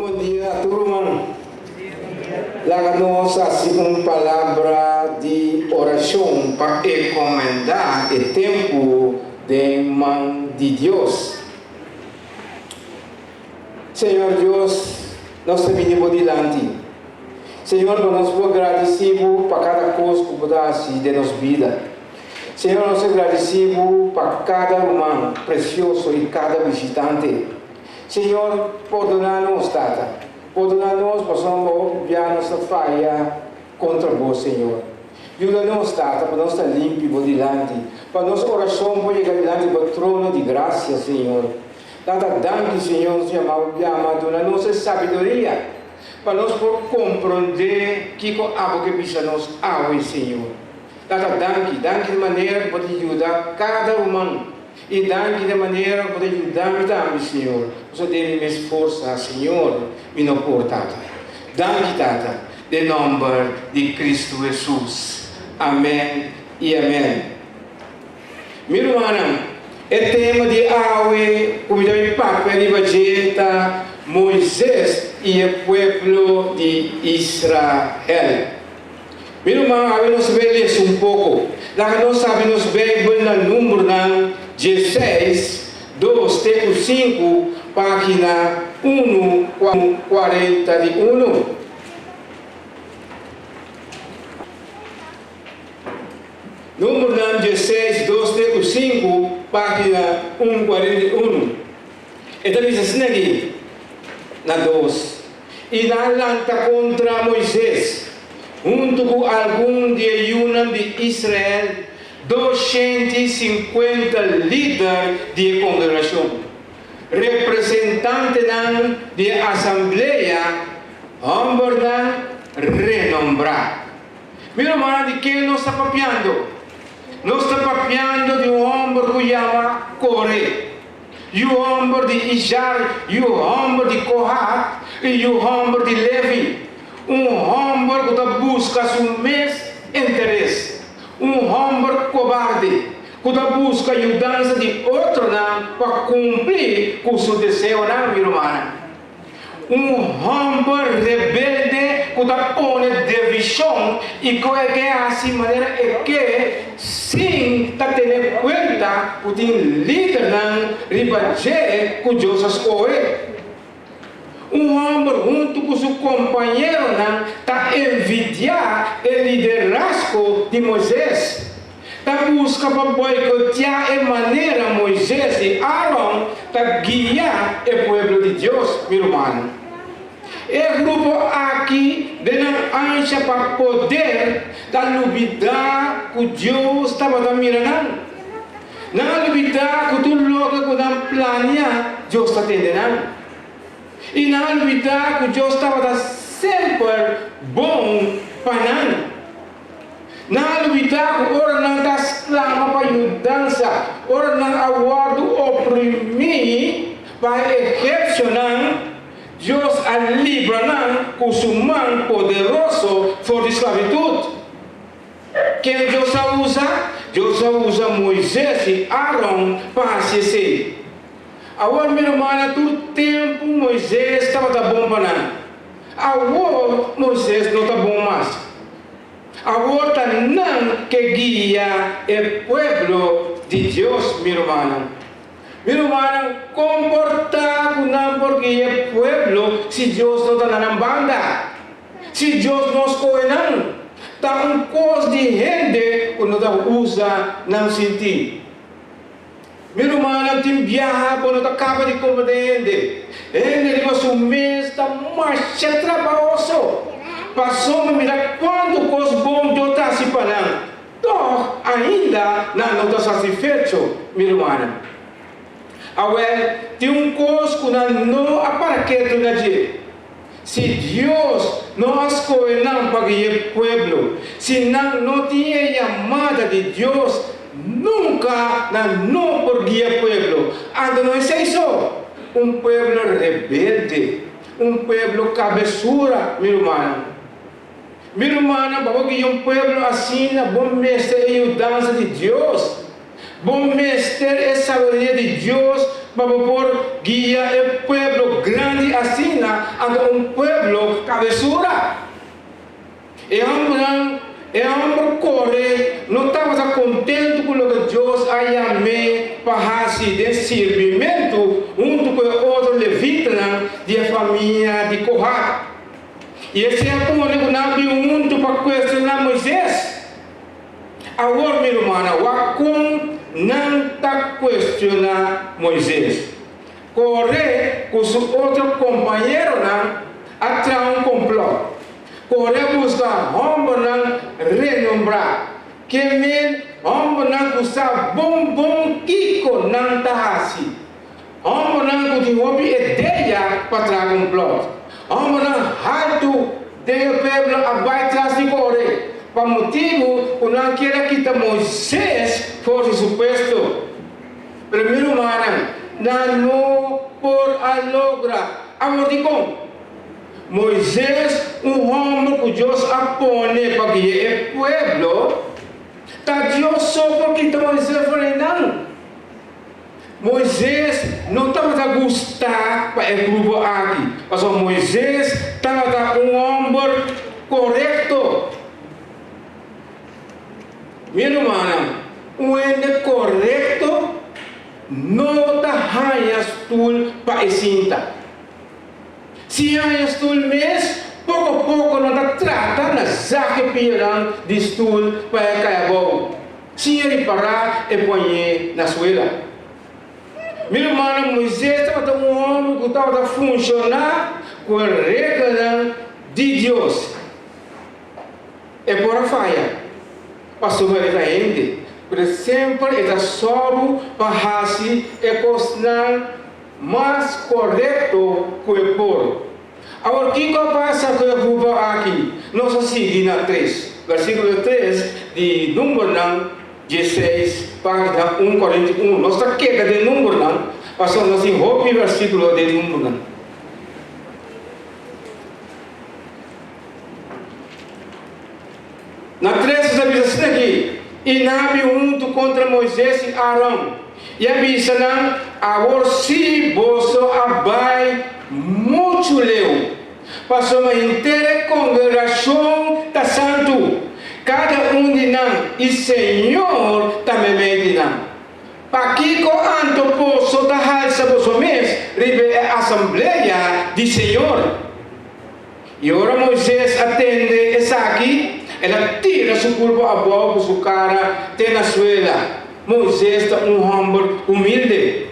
Bom dia, turma. Lá nós assim uma palavra de oração para encomendar o tempo de mão de Deus. Senhor Deus, nós te pedimos diante. Senhor, nós vos agradecemos para cada coisa que você de nossa vida. Senhor, nós agradecemos para cada humano precioso e cada visitante. Senhor, perdoa-nos, Tata. Perdoa-nos, possamos enviar nossa falha contra vós, Senhor. Ajuda-nos, Tata, para nós estar limpos diante. Para nossa oração pode chegar diante do trono de graça, Senhor. Tata, danke, Senhor, nos chamamos, dona-nos sabedoria. Para nós compreender que algo que precisa nos hoje, Senhor. Tata, danke de maneira que pode ajudar cada humano. E danke de maneira que pode ajudar-me também, Senhor. Você tem minha força, Senhor, e não por Tata. Danke, Tata, em nome de Cristo Jesus. Amém e amém. Meu irmão, o tema de hoje, como já papel de vegeta, Moisés e o povo de Israel. Meu irmão, nós vamos ler pouco. Lá nós sabemos bem no número 16, 2, 5, página 41. Número 16, 2, 5, página 41. Então diz assim aqui, na 2. E na lança contra Moisés, junto com algum de Ayunan de Israel, 250 líderes de congregação, representantes de assembleia, homens renombrados. Meu irmão, de quem nós estamos papiando? Nós estamos papiando de homem que chama Coré, e o homem de Ijar, e o homem de Kohat, e o homem de Levi. Homem que busca seu mesmo interesse. Homem cobarde que busca ajudança de outro para cumprir com seu desejo, meu irmão. Homem rebelde que põe divisão e que é assim maneira que sim está tendo conta que tem líder ribaje que Deus escolhe. Homem junto com seu companheiro está envidiar o liderazgo de Moisés. Está buscando para boicotear a maneira Moisés e Arão para guiar o povo de Deus, meu irmão. O grupo aqui de ancha para poder da novidade que Deus estava mirando. Na novidade que tudo logo que não planeia, Deus está atendendo. E na novidade que Deus estava sempre bom para nós. Na novidade que ora não está exclama para mudança, ora não aguardo oprimir para excepcionar, Deus a livrar com seu mão poderoso fora de esclavitud. Quem Deus usa? Deus usa Moisés e Arão para ser. Agora, meu irmão, todo tempo Moisés estava bom para nós. Agora, Moisés não está bom mais. Agora, não que guia o povo de Deus, meu irmão. Meu irmão, comportar não porque o povo, se Deus não está na banda, se Deus não escolhe, não, está coisa de gente que não usa, não sentir. Meu irmão, tem viajar quando acaba de compreender. Ele diz o mês está mais trabalhoso. Passou a mirar quanto coisa bom Deus está se falando. Então, ainda não está satisfeito, meu irmão. Agora, tem coisa que não aparece na gente. Se Deus não escolhe para o povo, se não tinha chamada de Deus, nunca não por guia pueblo. Ando não é isso. Pueblo rebelde, pueblo cabeçura, meu irmão. Meu irmão, porque pueblo assim, bom mestre e dança de Deus. Bom mestre é sabedoria de Deus para por guiar el pueblo grande así a un pueblo cabezura. El hombre corre, no estaba contento com o que Deus haya me para de servimento junto com outro levita da família de Corá. E esse é o que nós junto para questionar Moisés. Agora, meu irmão, Wacom não está questionar Moisés. Corre com seu outro companheiro atrás um complô. Corre buscar homem renombrar. Que men homem buscar bom kiko não tá assim. Homem que tem ideia para trazer um plot. Homem alto de pueblo abaixo de corre. Para motivo, o não quer que Moisés fosse suposto. Primeiro, não por a logra. Agora, digo, Moisés, homem que Deus apone para guiar o pueblo, está Deus só porque Moisés foi não. Moisés não estava a gostar para o grupo aqui, mas Moisés estava homem correto. Meu irmão, homem correto não está ganhando tudo para ensinar. Se ganhas tudo mesmo, pouco a pouco não está tratando já que pirão de tudo para cair bom. Se ele parar e põe na suela. Meu irmão, Moisés estava um homem que estava a funcionar com a regra de Deus. É por a falha. Passou a gente, por exemplo, está só para fazer a coisa mais correto que o povo. Agora, o que passa com o grupo aqui? Nós seguimos na 3, versículo 3 de número 16, página 141. Nós estamos aqui de número passamos nós em roupa versículo de número Na 3 está dizendo aqui, e Nabi junto contra Moisés e Arão. E a Bissanã, agora se você abai muito leu, passou uma inteira congregação da santo, cada de nós, e Senhor também me dirá. Para que com anto posso da halsa você mês, ribe a assembleia de Senhor. E agora Moisés atende essa aqui. Ela tira seu corpo a boca, sua cara, tem na suela. Moisés é homem humilde.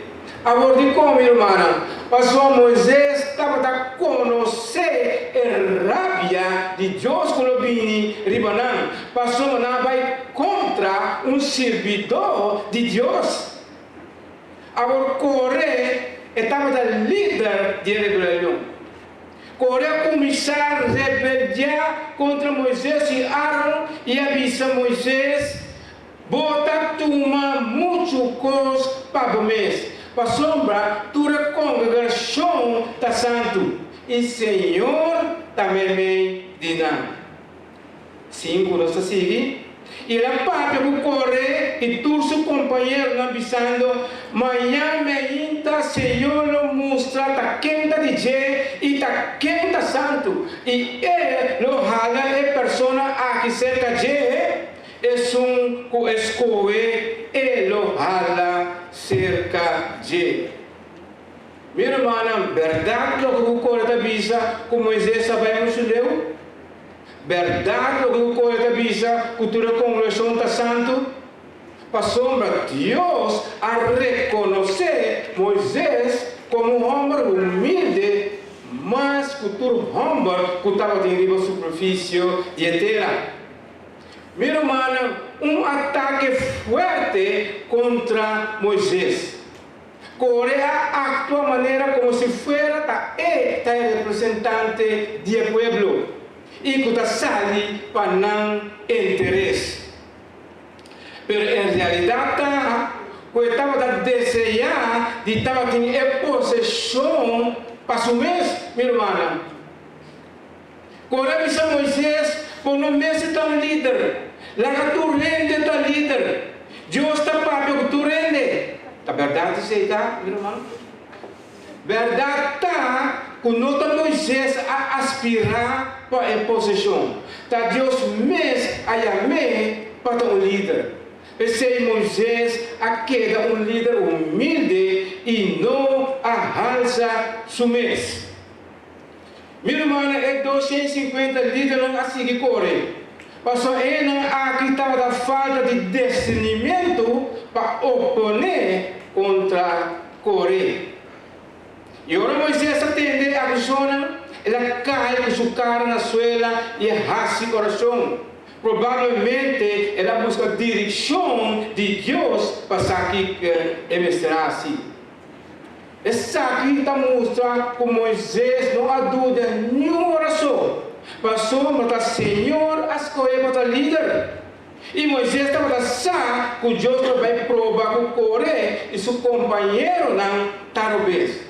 Agora, de como, irmã? Passou Moisés estava a conhecer a rabia de Deus Colobini Ribanã. Passou a vai contra um servidor de Deus. Agora, Coré estava líder de rebelião. Coré começar a rebeliar contra Moisés e Arão e avisa Moisés, bota turma muito coisa para o mês, para sombra toda a congregação da santo e Senhor também me dirá. 5, nós seguimos. E a parte do corre e todos os companheiros avisando, amanhã me inta Senhor lo mostra ta quenta de je e ta quenta santo. E lo hala é persona aqui cerca de é um escoe e lo hala cerca de. Meu irmão, verdade lo que o corre da visa, como Moisés sabemos o leu? Verdade o que o corre da visa, cultura congregação da santo, passou Deus a reconhecer Moisés como um homem humilde, mas cultura homem que estava em uma superfície de terra. Meu irmão, ataque forte contra Moisés. Coreia atua maneira como se fosse o representante do pueblo. E que está sali para não interesse. Mas em realidade, eu estava a desejar de estar em possessão para o mês, minha irmã. Quando eu Moisés, por no mês está um líder. Lá que tu rende está líder. Deus está para que tu rende. Está verdade seita, meu irmão? Verdade tá, quando Moisés a aspirar para a posição. Tá Deus mesmo a chamar para um líder. Esse Moisés a queda um líder humilde e não arrasa sumes. Meu irmão, é 250 líderes a seguir correr. Passou ele aqui estava da falta de discernimento para oponer contra correr. E agora Moisés atende a zona, ela cai com sua cara na suela e rasga o coração. Provavelmente ela busca a direção de Deus para saber que é mestrado. Essa aqui está mostrando que Moisés não há dúvida nenhuma oração. Passou para Senhor a escolher para líder. E Moisés estava pensando que Deus vai provar que Coré e seu companheiro não talvez.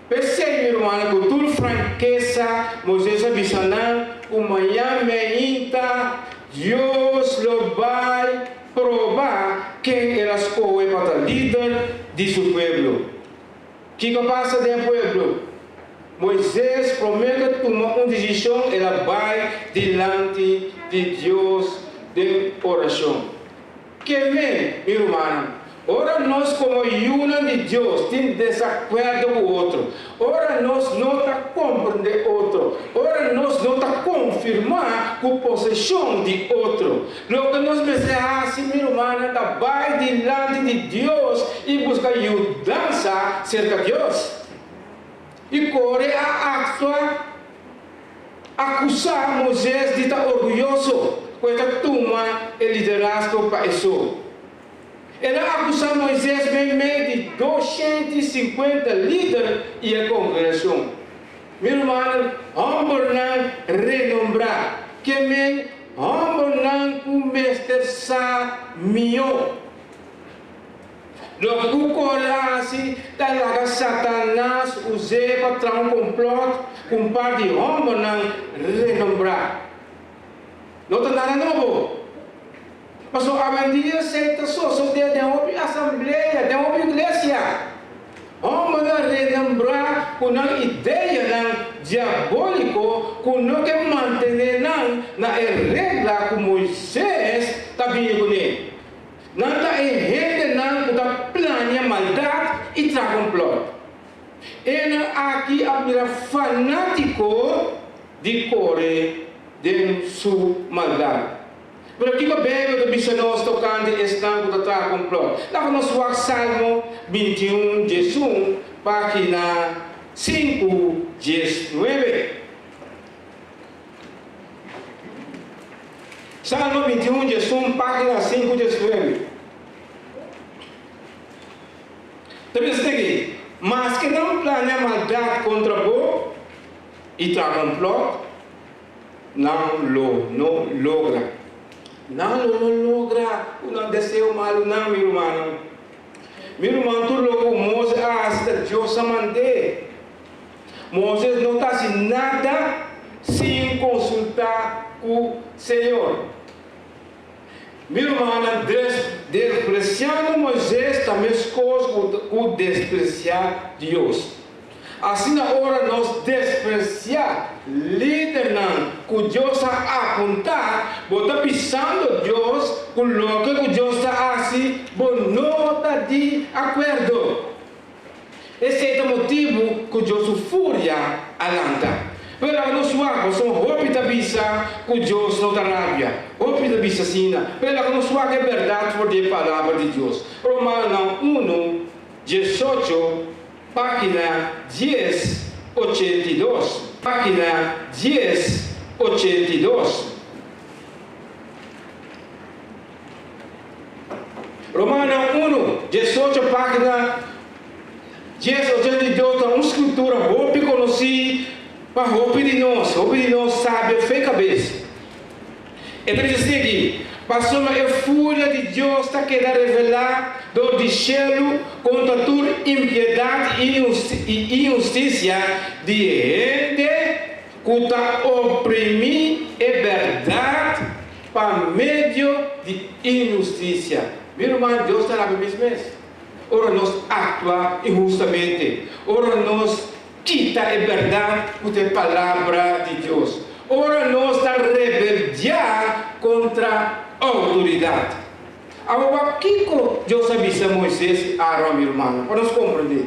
Percebe, meu irmão, com toda franqueza, Moisés avisando que amanhã Deus vai provar quem ela escolhe para líder de seu povo. O que passa dentro do povo? Moisés promete tomar uma decisão, ela vai diante de Deus de oração. Que bem, meu irmão. Ora nós como una de Deus tem desacordo com o outro. Ora nós não está compreendendo outro. Ora nós não está confirmar a possessão de outro. Logo nós pensamos assim, meu irmão, vai diante de Deus e busca ajudança cerca de Deus. E corre a actua acusar Moisés de estar orgulhoso quando toma o liderazgo para isso. Ela acusa Moisés em meio de 250 líderes e a congregação. Meu irmão, homem não renombrar, que me homem não começa a melhor. Logo o coragem da Satanás usei para trazer um complot com parte de homem não renombrar. Não está nada novo. Mas a dia certa só de uma assembleia, de uma igreja. Homem não relembrar com uma ideia diabólica, com não que manter na regra que Moisés está vindo nele. Não está errado não que está planeando maldade e traz complot. Ele aqui é fanático de correr de sua maldade. Pero aqui que bem que bisa nós tocando estando da tra complot. Lá nós vamos Salmo 21, 11, página 5, 19. Salmo 21, 11, página 5, 19. Também está aqui. Mas que não planeia maldade contra você e tra complot, não logra. Não logra um desejo malo, não, meu irmão. Meu irmão, tu logo Moisés está Deus a manter. Moisés não está assim nada sem consultar o Senhor. Meu irmão, despreciando Moisés, também escolhe o despreciar Deus. Assim na hora nós despreciar líder que Deus a apontar, botar pisando Deus, coloca que Deus está assim, não está de acordo. Esse é o motivo que Deus fúria alanta. Pero nós somos roupa da bisa que Deus não está rábia, roupa da bisa sina. Pero nós somos é verdade por a palavra de Deus. Romanos 1, 18, página 1082. Página 1082. Romanos 1, 18, página 1082. Uma escritura roupa conhecida para roupa de nós sabe, fez cabeça. Então diz aqui, passou a fúria de Deus está querendo revelar do céu contra toda impiedade e injustiça de gente que está oprimir a verdade para meio de injustiça. Meu irmão, Deus está lá mesmo. ora nós atua injustamente, ora nós quita a verdade com a palavra de Deus, ora nós está rebeldia contra a autoridade. Agora, o que Deus avisa Moisés e Arão, meu irmão, para nós compreender?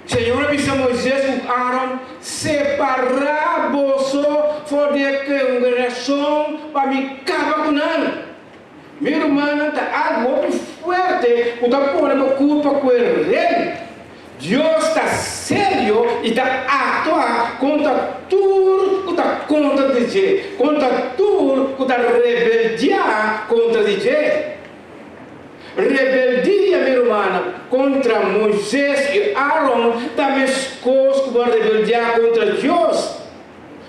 Senhor avisa Moisés e Arão separar você fora da congregação para me acabar com ela. Meu irmão, está algo forte, que está pondo a culpa com ele. Deus está sério e está atuando contra tudo que está contra DJ, contra tudo que está rebeldia contra DJ. Rebeldia, meu irmão, contra Moisés e Arão, também coisas que vão rebeldia contra Deus.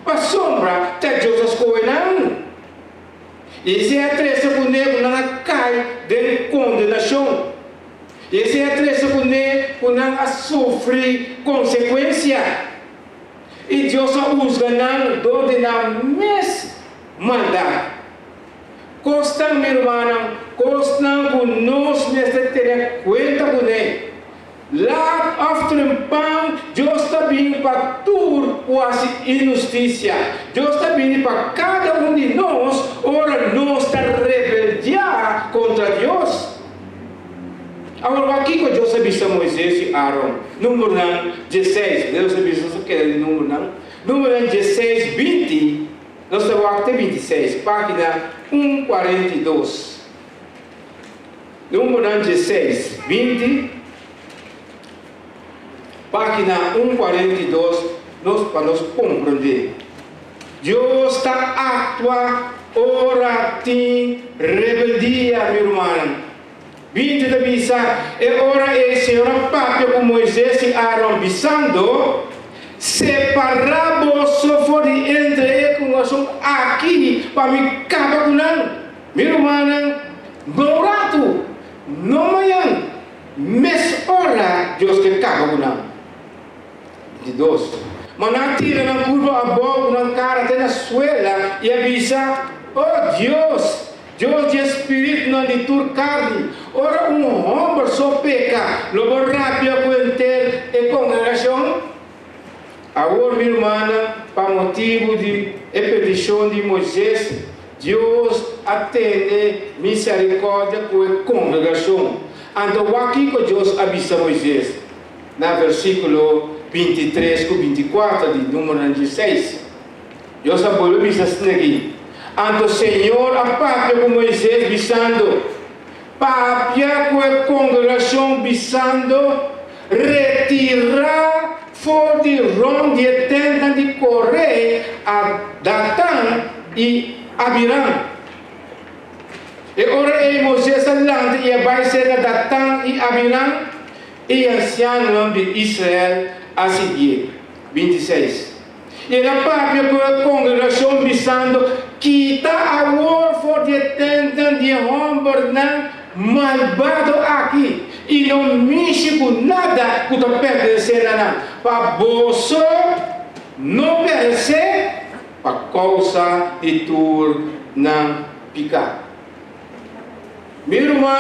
Mas sombra, está Deus escolhendo. Esse é a trecha que o nego não cai de condenação. Esse é a trecha que o nego não sofre consequência. E Deus usa não donde na mesma maldade. Constam, meu irmão, constam que nós mesmos terem conta com ele. Lá, after pão, Deus está vindo para tudo quase injustiça. Deus está vindo para cada de nós, ora nós está rebeldia contra Deus. Agora, aqui que Deus avisa Moisés e Arão, número 16, Deus avisa aquele número não. Número 16, 20, nós estamos até 26, página 142. Número 16, 20. Página 142, para nós compreender. Deus está atuando, ora tem rebeldia, meu irmão. 20 da bisa, e ora é Senhor Papa com Moisés e Arão, bisando, separar você fora entre a congregação aqui, para me acabar com ele. Meu irmão, não rato, não manhã, mas ora, Deus que acaba com ele. De dois. Mas não tira na curva a boca, na cara, até na suela e avisa: oh Deus, Deus de espírito não de tua carne. Ora, homem só peca, logo rápido com enter e congregação. Agora, minha irmã, para motivo de petição de Moisés, Deus atende misericórdia com a congregação. Então, aqui que Deus avisa Moisés, na versículo 23 com 24 de número 16. Eu só vou avisar aqui. Então, Senhor, a pátria com Moisés, bisando, pátria com a congregação, bisando, retirar fora de Rom de tenta de correr a Datã e Abiram. E ora, Moisés alante e vai ser a Datã e Abiram e ancião de Israel a seguir. 26. E a própria congregação bisando quita a orfo de tenta de homem malvado aqui e não mexe com nada que está pertencendo a para você não perecer para causa de tu não picar. Meu irmão,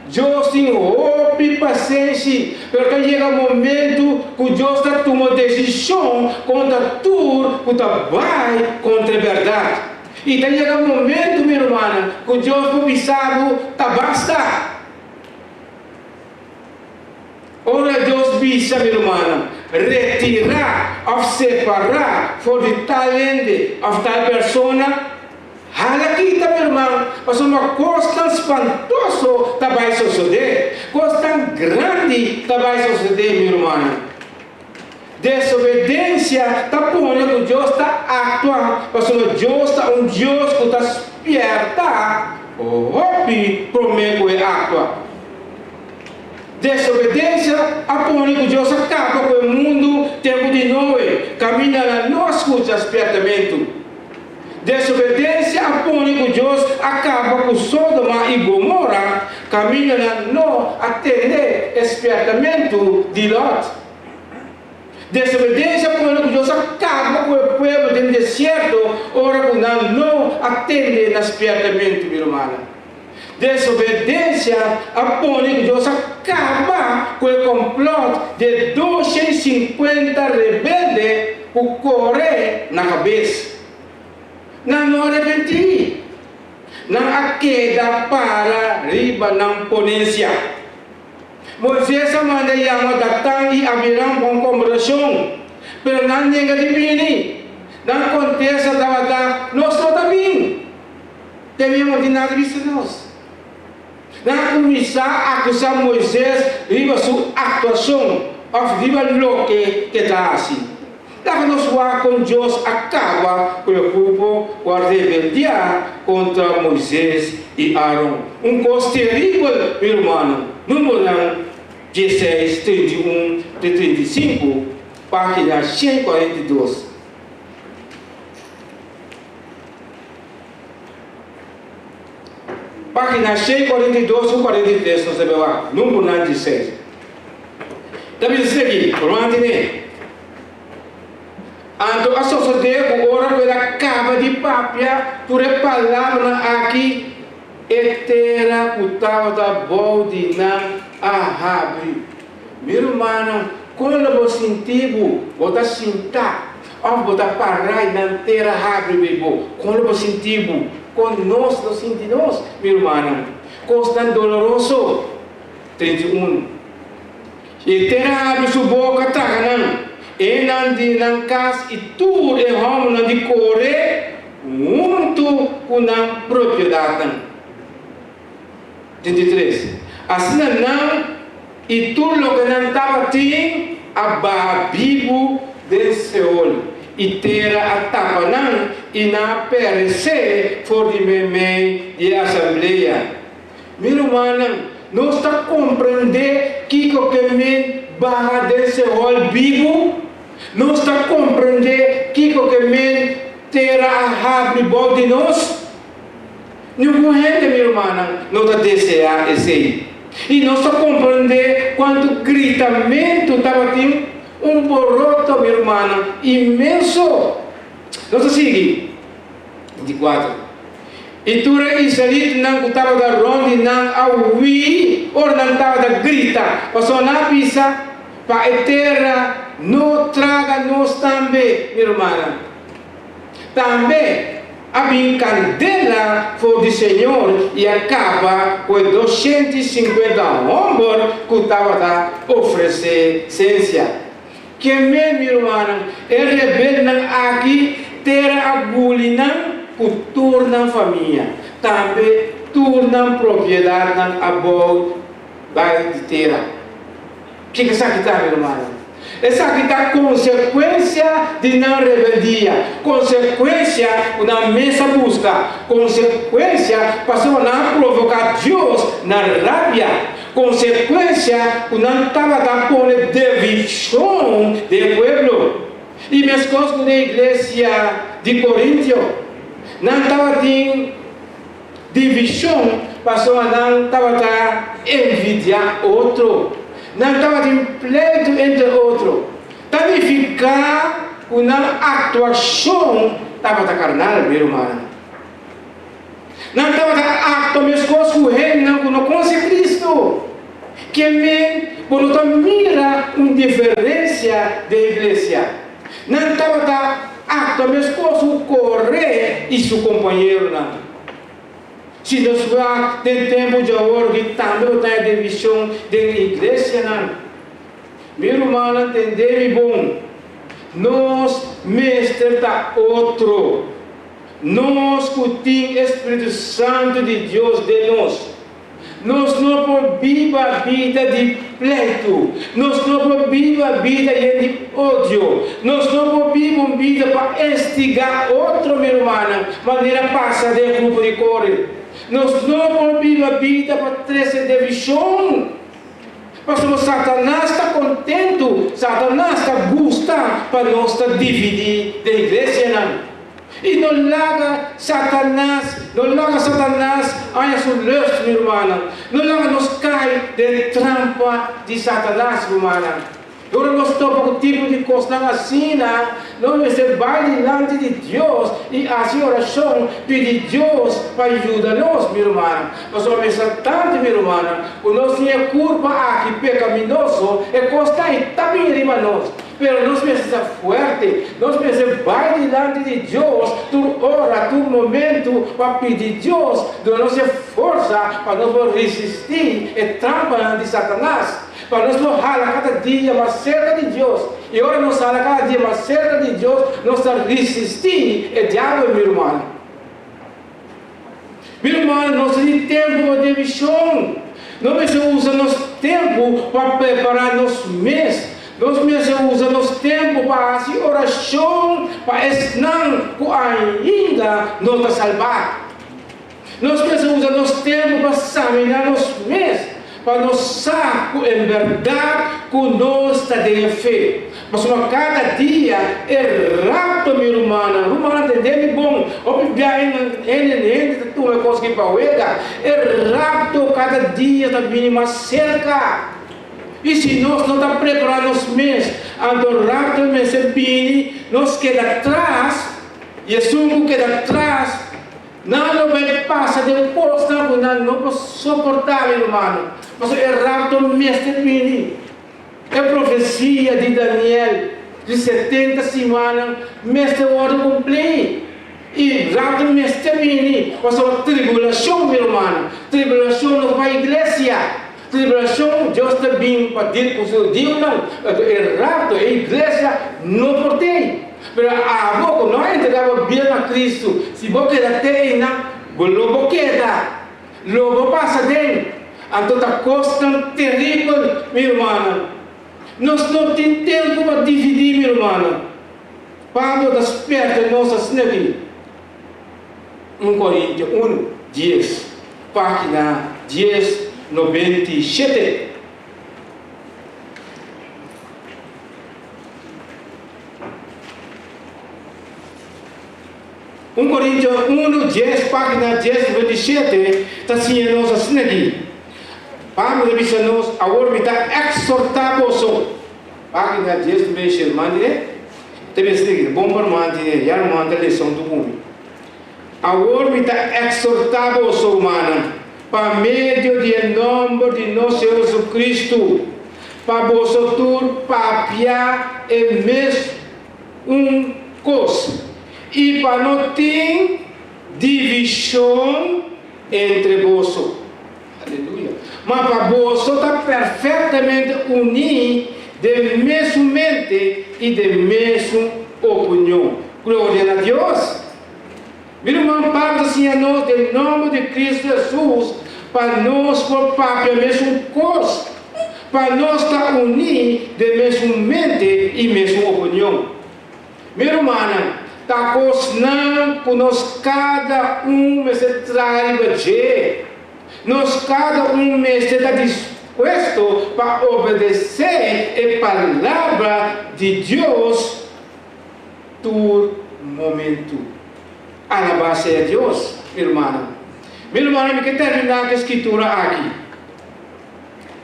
Deus tem hope e paciência, porque chega o momento que Deus está tomando decisão contra tudo que vai contra a verdade. E chega o momento, meu irmão, que Deus foi pisado, basta. Ora, Deus pisa, meu irmão, retirar ou separar fora de talento of tal persona. Hala kita, meu irmão, mas uma coisa tão espantosa vai suceder, coisa tão grande vai suceder, meu irmão. Desobediência está pondo que Deus está atuando, mas Deus está Deus que está esperta, o hope prometo é atua. Desobediência aponta que Deus acaba com o mundo, tempo de noite, caminha na nossa espertamento. Desobediência aponta que Deus acaba com Sodoma e Gomorra, caminha no atender espertamento de Lot. Desobediência aponta que Deus acaba com o povo do deserto, ora que não atende no espertamento, meu irmão. desobediência, aponta que Deus acaba com o complot de 250 rebeldes por correr na cabeça. Não arrepentir. Não a queda para riba não ponência. Moisés manda yang datang e abrirão com conversão. Pero não ninguém divine. Não acontece da nós também. Devemos de nada visto nós. Não começar a acusar Moisés riba sua atuação, ou riba lo que está assim. Daí nós com Deus acaba com o povo com a rebeldia contra Moisés e Arão. Coisa terrível, meu irmão. Número 16, 31 e 35, página 142. Página 142 e 43, nós vemos lá. Número 16. Daí diz aqui, por né? Então, a sociedade agora ela acaba de papia por a palavra aqui etera putava da bode na ahabre. Meu irmão, quando você sentir, você sentar, ou você parar na terra abre bebo. Quando você sentir, quando nós não sentimos, meu irmão, coisa doloroso. 31. E terra abre sua boca, tá ganhando. E não de não cas e tudo é como não de correr muito com a propriedade. 33. Assim não e tudo o que não estava tem a bibo de Seol e terá a tapa não e não perecer for de meme de assembleia. Meu irmão, nós está compreender que o que me barra de Seol bibo. Não está compreender que o que me terá a abrir bom de nós? Não é, meu irmão, não está desejar esse. E não está compreender quanto gritamento estava tendo boroto, meu irmão, imenso. Não está seguindo. 24. E tu israelita não estava da ronda, não aui, ou não estava da grita. Passou na pista para a terra. Não traga nós também, meu irmão. Também a brincadeira foi do Senhor e acaba com 250 homens que estavam a oferecer ciência. Que meu irmão, é rebelde aqui, terá agulha, que torna família. Também torna propriedade a boa de terra. O que está aqui, meu irmão? Essa aqui é a consequência de não rebeldia, consequência na mesa busca, consequência passou a provocar Deus na rábia, consequência não estava a pôr divisão do povo. E minhas coisas na igreja de Coríntio não estava tendo divisão, passou a não estava a envidiar outro. Não estava de pleito entre outros. Também ficar uma atuação estava da carnal, meu irmão. Não estava da ato, minhas coisas, o rei não conhece Cristo. Que me, quando mira uma diferença da igreja. Não estava da ato, minhas coisas, correr e seu companheiro não. Se nós tem tempo de agora que também tem divisão da igreja, não. Meu irmão, entender bom. Nós, mestre da outro. Nós que temos Espírito Santo de Deus de nós. Nós não proibimos a vida de pleito. Nós não proibimos a vida de ódio. Nós não proibimos a vida para instigar outro, meu irmão. Maneira passa de grupo de cores. Nós não proibimos a vida para trazer divisão. Pastor, Satanás está contente, Satanás está gostando para nós dividir a igreja. Não. E não larga Satanás, olha sua luz, meu irmão. Não larga nos cai de trampa de Satanás, meu irmão. Agora nós estamos com tipo de coisa assim, nós você vai diante de Deus e assim oração, pedir Deus para ajudar-nos, meu irmão. Mas o tanto, meu irmão, o nosso culpa aqui pecaminoso, é costa e também irmã nós. Mas nós precisamos forte, nós precisamos vai diante de Deus, tu ora, tu momento para pedir Deus, da nossa força para nós resistir e trampa de Satanás. Para nós não ralar cada dia mais cerca de Deus. E agora nós ralar cada dia mais cerca de Deus, nós estamos resistindo o diabo, meu irmão. Meu irmão, nós temos tempo de divisão. Nós usamos nosso tempo para preparar nosso mês. Nós usamos nosso tempo para fazer oração, para ensinar que ainda não está salvado. Nós usamos nosso tempo para examinar nosso mês. Para nós saber em verdade que nós está de fé. Mas cada dia é rápido, meu irmão. O irmão entende bom. O ele tu é coisa que para é rápido cada dia está vindo mais cerca. E se nós não estamos preparando os meses, então rápido mês vem, nós queda atrás, e o sumo queda atrás. Nada vai passar de um posto, não pode suportar, meu irmão. Mas é rápido mês vem. É profecia de Daniel, de 70 semanas, mês de hora cumprir. E rápido mês vem. Mas a tribulação, meu irmão, tribulação não vai à igreja. Tribulação, Deus está vindo para dizer que o seu Deus não. É rápido, a igreja não portei. Mas a boca não entregava bem a Cristo. Se você quer ter ainda, logo queda. Logo passa dentro. Então está coisa terrível, meu irmão. Nós não temos tempo para dividir, meu irmão. Pablo desperta nossas neves. 1 Coríntios 1, 10. Página 10, 97. Coríntios 1, 10, página 10, 27, está assim em nossa sinagogua. Pablo diz a nós, agora me está exortado. Página 10, mexe, mande, teve seguinte, bom para manter, já não manda lição do mundo. Agora me está exortado, humana, para meio do nome de nosso Senhor Jesus Cristo, para vosotros papiar e mesmo coisa. E para não ter divisão entre vós. Aleluia. Mas para vós está perfeitamente unido de mesma mente e de mesma opinião. Glória a Deus. Meu irmão, Pablo assim a nós, em nome de Cristo Jesus, para nós for para a mesma coisa. Para nós estar unidos de mesma mente e mesma opinião. Meu irmão, está cozinhando que nós cada se traz nós cada está disposto para obedecer a palavra de Deus todo momento. Alabado seja Deus, meu irmão. Meu irmão, eu quero terminar a escritura aqui.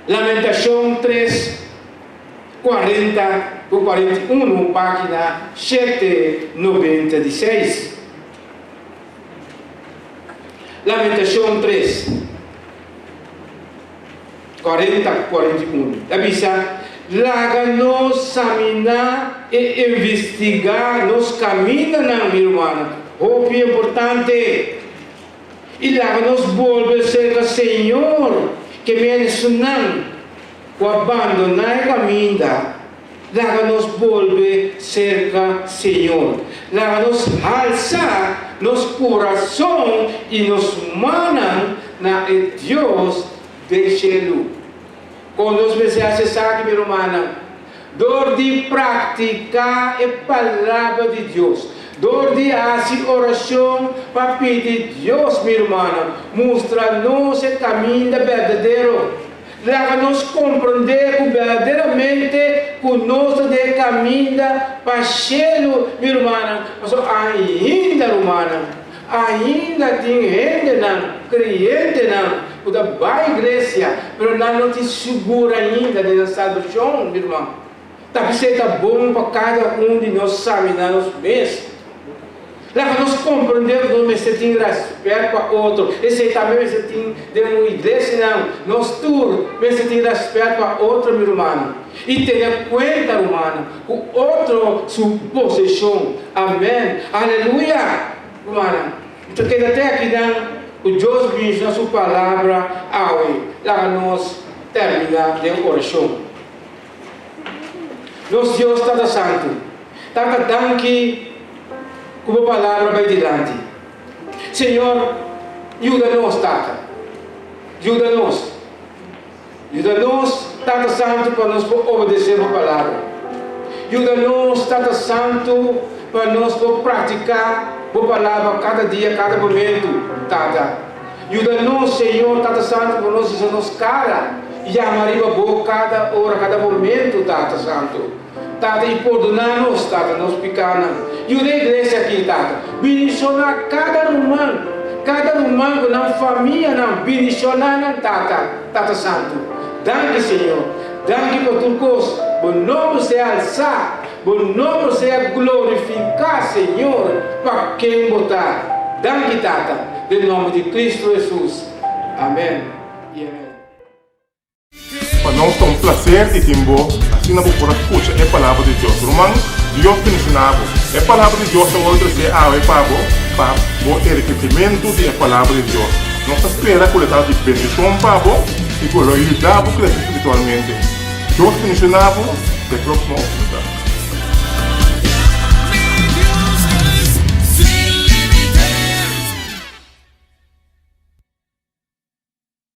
Lamentação 3, 40 o 41, página 796. Lamentação 3, 40, 41. Avisa, laga-nos examinar e investigar nos caminhos, meu irmão. O que é importante. E laga-nos volver ser o Senhor, que me ensinando o abandonar o caminho. Laga-nos volver cerca, Senhor. Laga-nos alçar nos coração e nos manos na Deus do céu. Quando nós precisamos acessar, meu irmão, dor de praticar a palavra de Deus. Dor de fazer oração para pedir Deus, meu irmão, mostra-nos o caminho verdadeiro. Leva-nos compreender que verdadeiramente o nosso de caminho para o céu, meu irmão. Mas ainda, irmão, ainda tem gente, crente, que vai à igreja, mas não te segura ainda da salvação, meu irmão. Tapi está bom para cada um de nós examinar os mesmos. Leva nós compreender que nós temos respeito para outro. Esse também você tem de uma igreja, não. Nós todos temos respeito para outro meu irmão. E ter conta, irmão, com outro sua posição. Amém. Aleluia. Irmão, então quero até aqui o Deus diz na sua palavra, lá nós terminar de oração. Nosso Deus está santo. Está dando que como palavra vai diante. Senhor, ajuda-nos, Tata. Ajuda-nos. Ajuda-nos, Tata Santo, para nós obedecer a palavra. Ajuda-nos, Tata Santo, para nós praticar a palavra cada dia, cada momento, Tata. Ajuda-nos, Senhor, Tata Santo, para nós nos cara e amar a boca cada hora, cada momento, Tata Santo. Tata, e perdonar-nos, Tata, nós pecados. E a igreja aqui, Tata, bendicionar cada irmão que na família, não, bendicionar, Tata Santo. Danke, Senhor. Danke por tudo coisa. Bom nome seja alçar, bom nome seja glorificar, Senhor, para quem botar. Danke, Tata, em nome de Cristo Jesus. Amém. E amém. Para nós é um prazer de tempo, assim não vou escutar a palavra de Deus. Romano, Deus ensinava. A palavra de Deus é outra que para o enriquecimento da palavra de Deus. Nós esperamos coletar de bendição para e por ajudar a crescer espiritualmente. Deus ensinava, de próxima oportunidade.